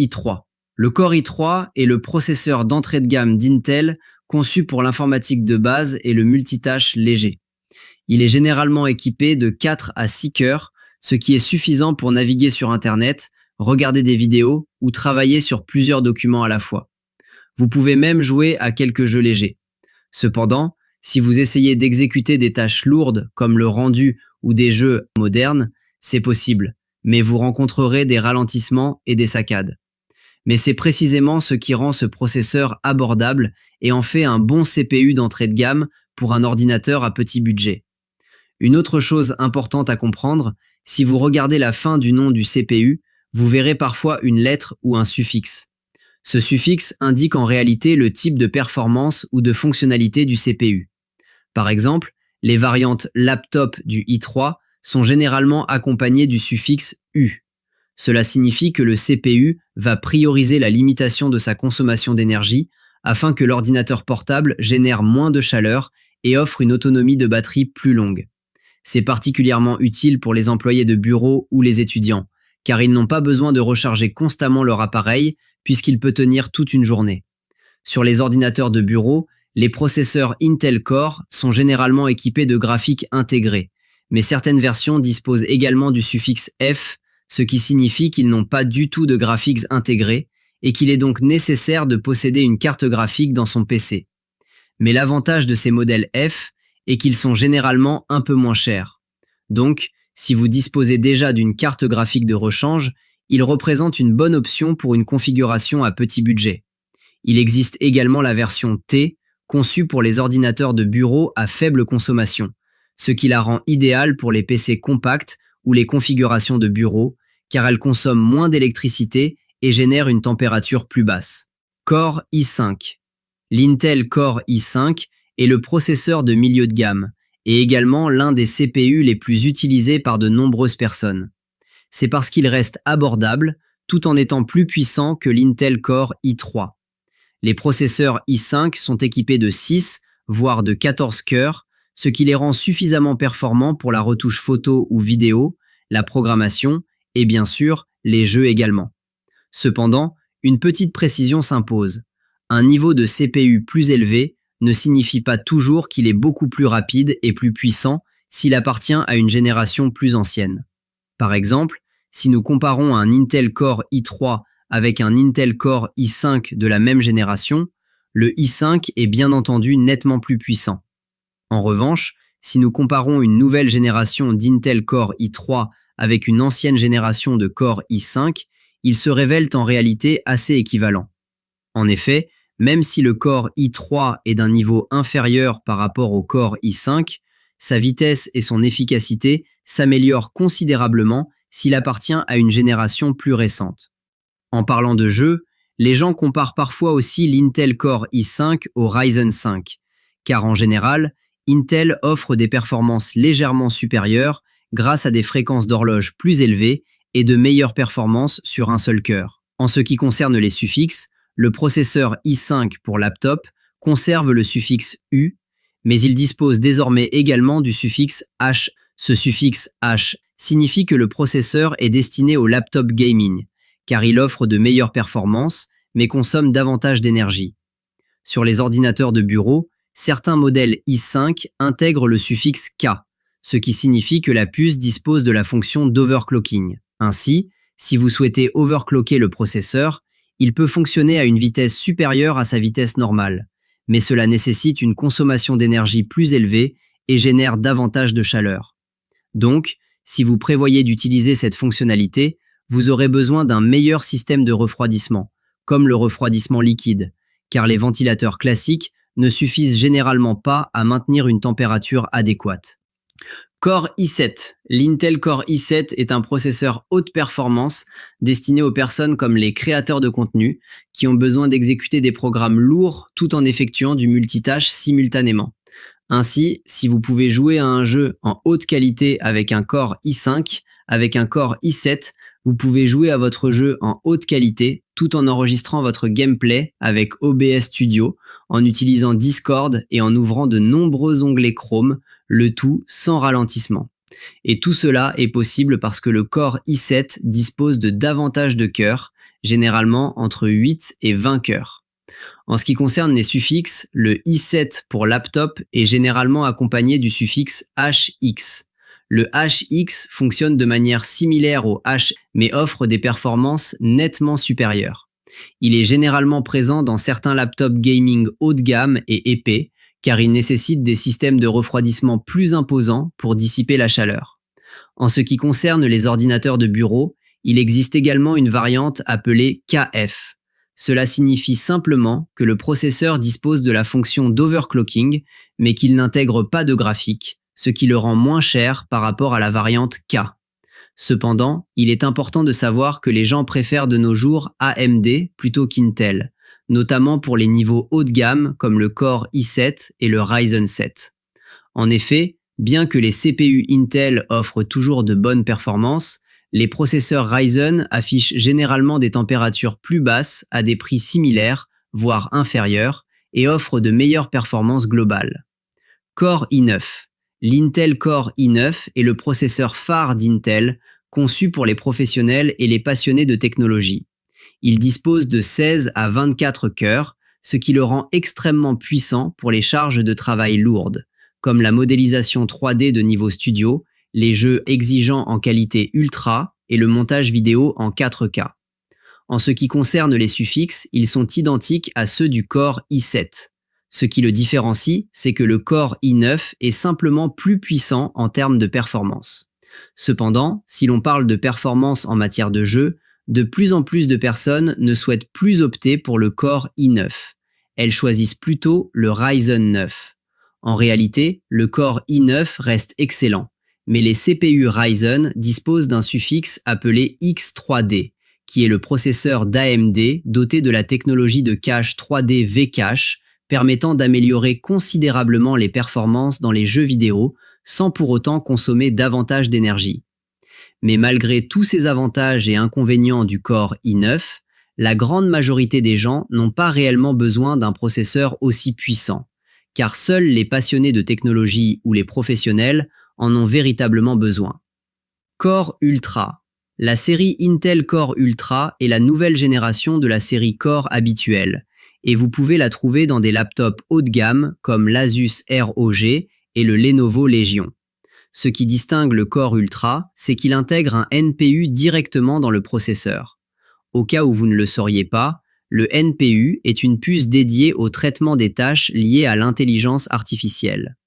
i3. Le Core i3 est le processeur d'entrée de gamme d'Intel conçu pour l'informatique de base et le multitâche léger. Il est généralement équipé de 4 à 6 cœurs, ce qui est suffisant pour naviguer sur Internet, regarder des vidéos ou travailler sur plusieurs documents à la fois. Vous pouvez même jouer à quelques jeux légers. Cependant, si vous essayez d'exécuter des tâches lourdes comme le rendu ou des jeux modernes, c'est possible, mais vous rencontrerez des ralentissements et des saccades. Mais c'est précisément ce qui rend ce processeur abordable et en fait un bon CPU d'entrée de gamme pour un ordinateur à petit budget. Une autre chose importante à comprendre, si vous regardez la fin du nom du CPU, vous verrez parfois une lettre ou un suffixe. Ce suffixe indique en réalité le type de performance ou de fonctionnalité du CPU. Par exemple, les variantes laptop du i3 sont généralement accompagnées du suffixe U. Cela signifie que le CPU va prioriser la limitation de sa consommation d'énergie afin que l'ordinateur portable génère moins de chaleur et offre une autonomie de batterie plus longue. C'est particulièrement utile pour les employés de bureau ou les étudiants, car ils n'ont pas besoin de recharger constamment leur appareil puisqu'il peut tenir toute une journée. Sur les ordinateurs de bureau, les processeurs Intel Core sont généralement équipés de graphiques intégrés, mais certaines versions disposent également du suffixe F, ce qui signifie qu'ils n'ont pas du tout de graphiques intégrés et qu'il est donc nécessaire de posséder une carte graphique dans son PC. Mais l'avantage de ces modèles F est qu'ils sont généralement un peu moins chers. Donc, si vous disposez déjà d'une carte graphique de rechange, ils représentent une bonne option pour une configuration à petit budget. Il existe également la version T, conçue pour les ordinateurs de bureau à faible consommation, ce qui la rend idéale pour les PC compacts ou les configurations de bureau, car elle consomme moins d'électricité et génère une température plus basse. Core i5. L'Intel Core i5 est le processeur de milieu de gamme et également l'un des CPU les plus utilisés par de nombreuses personnes. C'est parce qu'il reste abordable tout en étant plus puissant que l'Intel Core i3. Les processeurs i5 sont équipés de 6, voire de 14 cœurs, ce qui les rend suffisamment performants pour la retouche photo ou vidéo, la programmation et bien sûr les jeux également. Cependant, une petite précision s'impose. Un niveau de CPU plus élevé ne signifie pas toujours qu'il est beaucoup plus rapide et plus puissant s'il appartient à une génération plus ancienne. Par exemple, si nous comparons un Intel Core i3 avec un Intel Core i5 de la même génération, le i5 est bien entendu nettement plus puissant. En revanche, si nous comparons une nouvelle génération d'Intel Core i3 avec une ancienne génération de Core i5, ils se révèlent en réalité assez équivalents. En effet, même si le Core i3 est d'un niveau inférieur par rapport au Core i5, sa vitesse et son efficacité s'améliorent considérablement s'il appartient à une génération plus récente. En parlant de jeux, les gens comparent parfois aussi l'Intel Core i5 au Ryzen 5, car en général, Intel offre des performances légèrement supérieures grâce à des fréquences d'horloge plus élevées et de meilleures performances sur un seul cœur. En ce qui concerne les suffixes, le processeur i5 pour laptop conserve le suffixe U, mais il dispose désormais également du suffixe H. Ce suffixe H signifie que le processeur est destiné au laptop gaming, car il offre de meilleures performances, mais consomme davantage d'énergie. Sur les ordinateurs de bureau, certains modèles i5 intègrent le suffixe K, ce qui signifie que la puce dispose de la fonction d'overclocking. Ainsi, si vous souhaitez overclocker le processeur, il peut fonctionner à une vitesse supérieure à sa vitesse normale, mais cela nécessite une consommation d'énergie plus élevée et génère davantage de chaleur. Donc, si vous prévoyez d'utiliser cette fonctionnalité, vous aurez besoin d'un meilleur système de refroidissement, comme le refroidissement liquide, car les ventilateurs classiques ne suffisent généralement pas à maintenir une température adéquate. Core i7. L'Intel Core i7 est un processeur haute performance destiné aux personnes comme les créateurs de contenu qui ont besoin d'exécuter des programmes lourds tout en effectuant du multitâche simultanément. Ainsi, si vous pouvez jouer à un jeu en haute qualité avec un Core i5, avec un Core i7, vous pouvez jouer à votre jeu en haute qualité tout en enregistrant votre gameplay avec OBS Studio, en utilisant Discord et en ouvrant de nombreux onglets Chrome, le tout sans ralentissement. Et tout cela est possible parce que le Core i7 dispose de davantage de cœurs, généralement entre 8 et 20 cœurs. En ce qui concerne les suffixes, le i7 pour laptop est généralement accompagné du suffixe HX. Le HX fonctionne de manière similaire au H, mais offre des performances nettement supérieures. Il est généralement présent dans certains laptops gaming haut de gamme et épais, car il nécessite des systèmes de refroidissement plus imposants pour dissiper la chaleur. En ce qui concerne les ordinateurs de bureau, il existe également une variante appelée KF. Cela signifie simplement que le processeur dispose de la fonction d'overclocking, mais qu'il n'intègre pas de graphique, ce qui le rend moins cher par rapport à la variante K. Cependant, il est important de savoir que les gens préfèrent de nos jours AMD plutôt qu'Intel, notamment pour les niveaux haut de gamme comme le Core i7 et le Ryzen 7. En effet, bien que les CPU Intel offrent toujours de bonnes performances, les processeurs Ryzen affichent généralement des températures plus basses à des prix similaires, voire inférieurs, et offrent de meilleures performances globales. Core i9. L'Intel Core i9 est le processeur phare d'Intel, conçu pour les professionnels et les passionnés de technologie. Il dispose de 16 à 24 cœurs, ce qui le rend extrêmement puissant pour les charges de travail lourdes, comme la modélisation 3D de niveau studio, les jeux exigeants en qualité ultra et le montage vidéo en 4K. En ce qui concerne les suffixes, ils sont identiques à ceux du Core i7. Ce qui le différencie, c'est que le Core i9 est simplement plus puissant en termes de performance. Cependant, si l'on parle de performance en matière de jeu, de plus en plus de personnes ne souhaitent plus opter pour le Core i9. Elles choisissent plutôt le Ryzen 9. En réalité, le Core i9 reste excellent, mais les CPU Ryzen disposent d'un suffixe appelé X3D, qui est le processeur d'AMD doté de la technologie de cache 3D V-Cache, permettant d'améliorer considérablement les performances dans les jeux vidéo sans pour autant consommer davantage d'énergie. Mais malgré tous ces avantages et inconvénients du Core i9, la grande majorité des gens n'ont pas réellement besoin d'un processeur aussi puissant, car seuls les passionnés de technologie ou les professionnels en ont véritablement besoin. Core Ultra. La série Intel Core Ultra est la nouvelle génération de la série Core habituelle, et vous pouvez la trouver dans des laptops haut de gamme comme l'Asus ROG et le Lenovo Legion. Ce qui distingue le Core Ultra, c'est qu'il intègre un NPU directement dans le processeur. Au cas où vous ne le sauriez pas, le NPU est une puce dédiée au traitement des tâches liées à l'intelligence artificielle.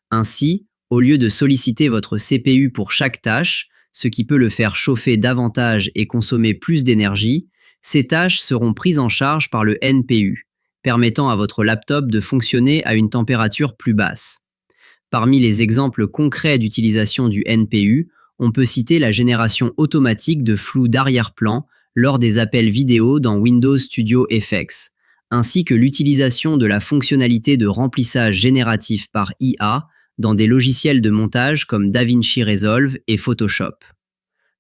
Ainsi, au lieu de solliciter votre CPU pour chaque tâche, ce qui peut le faire chauffer davantage et consommer plus d'énergie, ces tâches seront prises en charge par le NPU, permettant à votre laptop de fonctionner à une température plus basse. Parmi les exemples concrets d'utilisation du NPU, on peut citer la génération automatique de flou d'arrière-plan lors des appels vidéo dans Windows Studio FX, ainsi que l'utilisation de la fonctionnalité de remplissage génératif par IA dans des logiciels de montage comme DaVinci Resolve et Photoshop.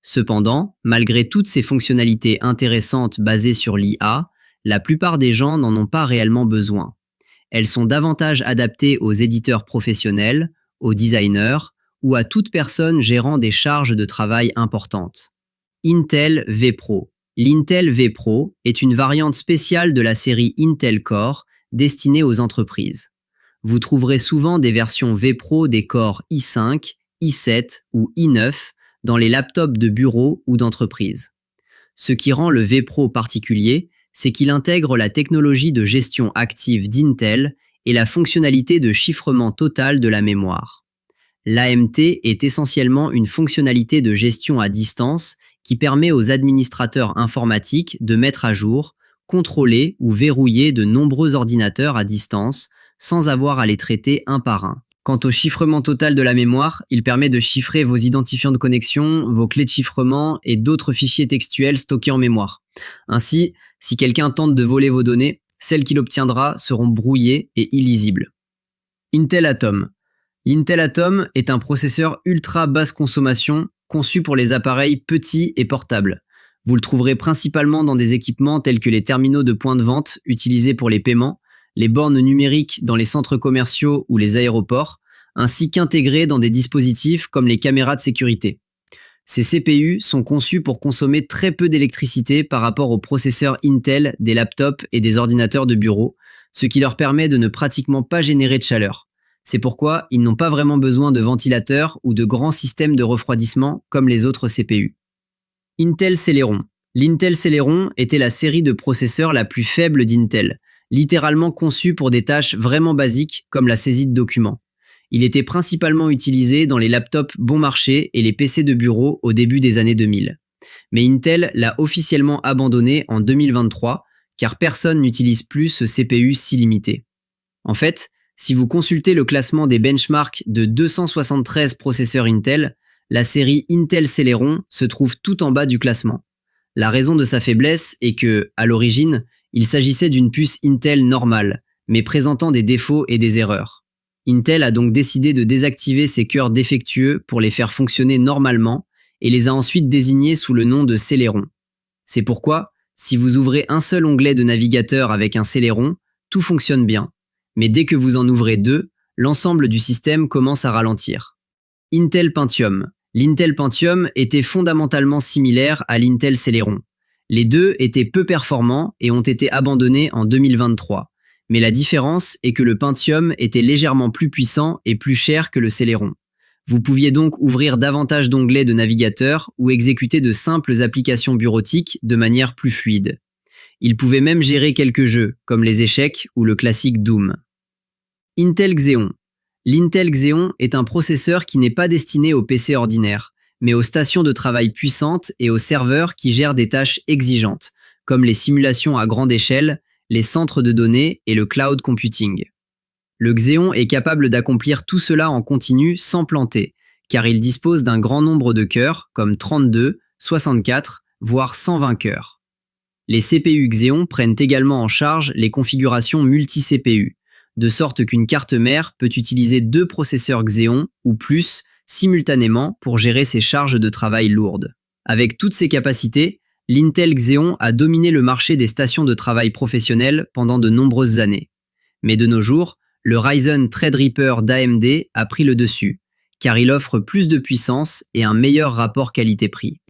Cependant, malgré toutes ces fonctionnalités intéressantes basées sur l'IA, la plupart des gens n'en ont pas réellement besoin. Elles sont davantage adaptées aux éditeurs professionnels, aux designers ou à toute personne gérant des charges de travail importantes. Intel vPro. L'Intel vPro est une variante spéciale de la série Intel Core destinée aux entreprises. Vous trouverez souvent des versions vPro des cores i5, i7 ou i9 dans les laptops de bureau ou d'entreprise. Ce qui rend le vPro particulier, c'est qu'il intègre la technologie de gestion active d'Intel et la fonctionnalité de chiffrement total de la mémoire. L'AMT est essentiellement une fonctionnalité de gestion à distance qui permet aux administrateurs informatiques de mettre à jour, contrôler ou verrouiller de nombreux ordinateurs à distance sans avoir à les traiter un par un. Quant au chiffrement total de la mémoire, il permet de chiffrer vos identifiants de connexion, vos clés de chiffrement et d'autres fichiers textuels stockés en mémoire. Ainsi, si quelqu'un tente de voler vos données, celles qu'il obtiendra seront brouillées et illisibles. Intel Atom. L'Intel Atom est un processeur ultra basse consommation conçu pour les appareils petits et portables. Vous le trouverez principalement dans des équipements tels que les terminaux de point de vente utilisés pour les paiements, les bornes numériques dans les centres commerciaux ou les aéroports, ainsi qu'intégré dans des dispositifs comme les caméras de sécurité. Ces CPU sont conçus pour consommer très peu d'électricité par rapport aux processeurs Intel des laptops et des ordinateurs de bureau, ce qui leur permet de ne pratiquement pas générer de chaleur. C'est pourquoi ils n'ont pas vraiment besoin de ventilateurs ou de grands systèmes de refroidissement comme les autres CPU. Intel Celeron. L'Intel Celeron était la série de processeurs la plus faible d'Intel, littéralement conçue pour des tâches vraiment basiques comme la saisie de documents. Il était principalement utilisé dans les laptops bon marché et les PC de bureau au début des années 2000. Mais Intel l'a officiellement abandonné en 2023 car personne n'utilise plus ce CPU si limité. En fait, si vous consultez le classement des benchmarks de 273 processeurs Intel, la série Intel Celeron se trouve tout en bas du classement. La raison de sa faiblesse est que, à l'origine, il s'agissait d'une puce Intel normale, mais présentant des défauts et des erreurs. Intel a donc décidé de désactiver ces cœurs défectueux pour les faire fonctionner normalement et les a ensuite désignés sous le nom de Celeron. C'est pourquoi, si vous ouvrez un seul onglet de navigateur avec un Celeron, tout fonctionne bien. Mais dès que vous en ouvrez deux, l'ensemble du système commence à ralentir. Intel Pentium. L'Intel Pentium était fondamentalement similaire à l'Intel Celeron. Les deux étaient peu performants et ont été abandonnés en 2023. Mais la différence est que le Pentium était légèrement plus puissant et plus cher que le Celeron. Vous pouviez donc ouvrir davantage d'onglets de navigateur ou exécuter de simples applications bureautiques de manière plus fluide. Il pouvait même gérer quelques jeux, comme les échecs ou le classique Doom. Intel Xeon. L'Intel Xeon est un processeur qui n'est pas destiné aux PC ordinaires, mais aux stations de travail puissantes et aux serveurs qui gèrent des tâches exigeantes, comme les simulations à grande échelle, les centres de données et le cloud computing. Le Xeon est capable d'accomplir tout cela en continu sans planter, car il dispose d'un grand nombre de cœurs, comme 32, 64, voire 120 cœurs. Les CPU Xeon prennent également en charge les configurations multi-CPU, de sorte qu'une carte mère peut utiliser 2 processeurs Xeon ou plus simultanément pour gérer ses charges de travail lourdes. Avec toutes ces capacités, l'Intel Xeon a dominé le marché des stations de travail professionnelles pendant de nombreuses années. Mais de nos jours, le Ryzen Threadripper d'AMD a pris le dessus, car il offre plus de puissance et un meilleur rapport qualité-prix.